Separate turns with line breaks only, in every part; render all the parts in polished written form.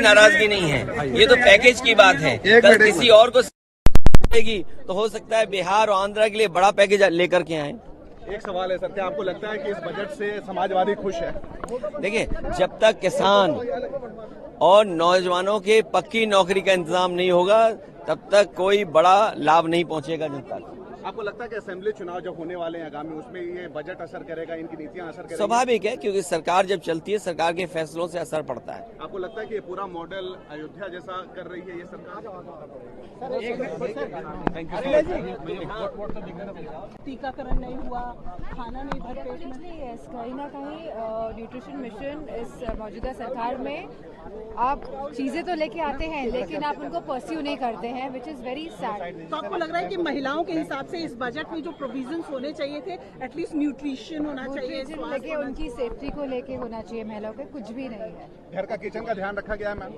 नाराजगी नहीं है, ये तो पैकेज की बात है। कल किसी और को देगी तो हो सकता है बिहार और आंध्रा के लिए बड़ा पैकेज लेकर के आए।
एक सवाल है सर, क्या आपको लगता है कि इस बजट से समाजवादी खुश है?
देखिए, जब तक किसान और नौजवानों के पक्की नौकरी का इंतजाम नहीं होगा तब तक कोई बड़ा लाभ नहीं पहुंचेगा जनता को।
आपको लगता है कि असेंबली चुनाव जो होने वाले हैं आगामी, उसमें ये बजट असर करेगा, इनकी नीतियां असर करेंगी?
स्वाभाविक है, क्योंकि सरकार जब चलती है सरकार के फैसलों से असर पड़ता है।
आपको लगता है कि ये पूरा मॉडल अयोध्या जैसा कर रही है ये सरकार?
टीकाकरण नहीं हुआ, खाना नहीं भर पेट में। कहीं ना कहीं न्यूट्रिशन मिशन इस मौजूदा सरकार में आप चीजें तो लेके आते हैं लेकिन आप उनको परस्यू नहीं करते हैं, विच इज वेरी सैड।
तो आपको लग रहा है कि महिलाओं के हिसाब से इस बजट में जो प्रोविजंस होने चाहिए थे, एटलीस्ट न्यूट्रिशन होना चाहिए,
लेके उनकी सेफ्टी को लेके होना चाहिए, महिलाओं के कुछ भी नहीं है।
घर का किचन का ध्यान रखा गया है मैम?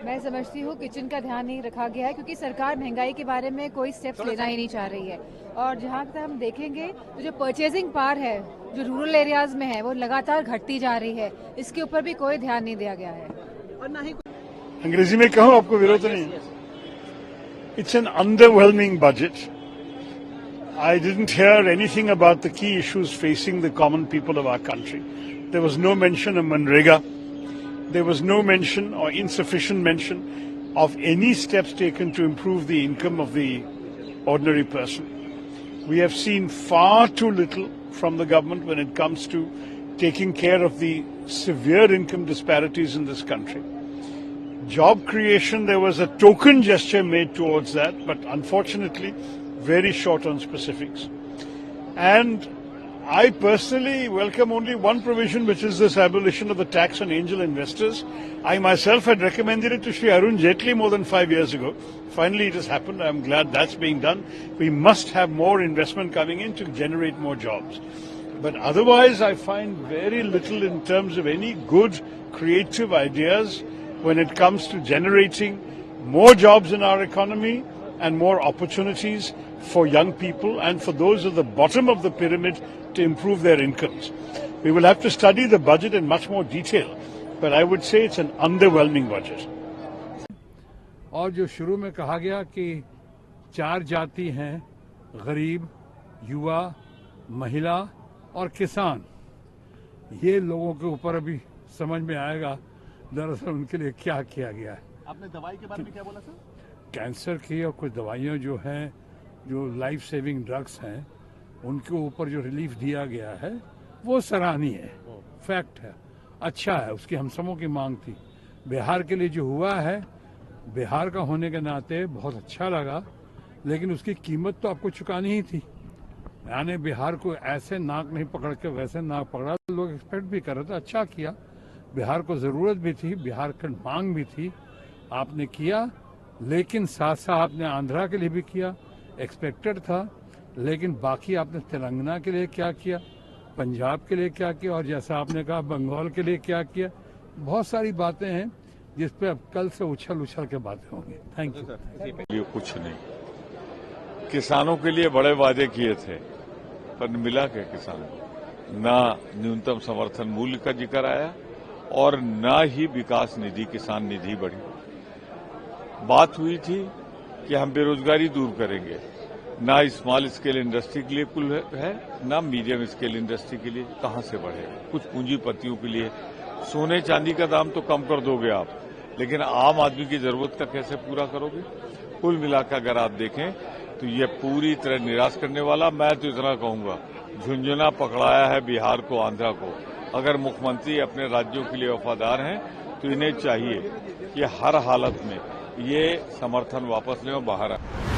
मैं समझती हूँ किचन का ध्यान नहीं रखा गया है क्योंकि सरकार महंगाई के बारे में कोई स्टेप्स लेना ही नहीं चाह रही है। और जहाँ तक हम देखेंगे तो जो परचेजिंग पावर है जो रूरल एरियाज में है वो लगातार घटती जा रही है, इसके ऊपर भी कोई ध्यान नहीं दिया गया है।
और ना ही
अंग्रेजी में कहूँ, आपको विरोध नहीं? It's an underwhelming budget. I didn't hear anything about the key issues facing the common people of our country. There was no mention of Manrega. There was no mention or insufficient mention of any steps taken to improve the income of the ordinary person. We have seen far too little from the government when it comes to taking care of the severe income disparities in this country. Job creation, there was a token gesture made towards that, but unfortunately very short on specifics. And I personally welcome only one provision, which is this abolition of the tax on angel investors. I myself had recommended it to Shri Arun Jaitley more than 5 years ago. Finally, it has happened. I'm glad that's being done. We must have more investment coming in to generate more jobs. But otherwise, I find very little in terms of any good creative ideas when it comes to generating more jobs in our economy and more opportunities for young people and for those at the bottom of the pyramid to improve their incomes. We will have to study the budget in much more detail, but I would say it's an underwhelming budget.
और जो शुरू में कहा गया कि 4 जाति हैं, गरीब, युवा, महिला और किसान, ये लोगों के ऊपर अभी समझ में आएगा दरअसल उनके लिए क्या किया गया है।
आपने दवाई के बारे में क्या बोला सर?
कैंसर की और कुछ दवाइयाँ जो हैं, जो लाइफ सेविंग ड्रग्स हैं, उनके ऊपर जो रिलीफ दिया गया है वो सराहनीय है, फैक्ट है, अच्छा है, उसकी हम सबों की मांग थी। बिहार के लिए जो हुआ है, बिहार का होने के नाते बहुत अच्छा लगा, लेकिन उसकी कीमत तो आपको चुकानी ही थी। यानी बिहार को ऐसे नाक नहीं पकड़ के वैसे नाक पकड़ा, लोग एक्सपेक्ट भी कर रहे थे, अच्छा किया। बिहार को जरूरत भी थी, बिहार की मांग भी थी, आपने किया। लेकिन साथ साथ आपने आंध्रा के लिए भी किया, एक्सपेक्टेड था। लेकिन बाकी आपने तेलंगाना के लिए क्या किया, पंजाब के लिए क्या किया, और जैसा आपने कहा बंगाल के लिए क्या किया, बहुत सारी बातें हैं जिस पे अब कल से उछल उछल के बातें होंगी। Thank you.
ये कुछ नहीं, किसानों के लिए बड़े वादे किए थे पर मिला क्या किसानों को? ना न्यूनतम समर्थन मूल्य का जिक्र आया और ना ही विकास निधि, किसान निधि बढ़ी। बात हुई थी कि हम बेरोजगारी दूर करेंगे, ना स्मॉल स्केल इंडस्ट्री के लिए कुल है, ना मीडियम स्केल इंडस्ट्री के लिए। कहां से बढ़ेगा? कुछ पूंजीपतियों के लिए सोने चांदी का दाम तो कम कर दोगे आप, लेकिन आम आदमी की जरूरत का कैसे पूरा करोगे? कुल मिलाकर अगर आप देखें तो ये पूरी तरह निराश करने वाला। मैं तो इतना कहूंगा, झुंझुना पकड़ाया है बिहार को, आंध्रा को। अगर मुख्यमंत्री अपने राज्यों के लिए वफादार हैं तो इन्हें चाहिए कि हर हालत में ये समर्थन वापस लें और बाहर आए।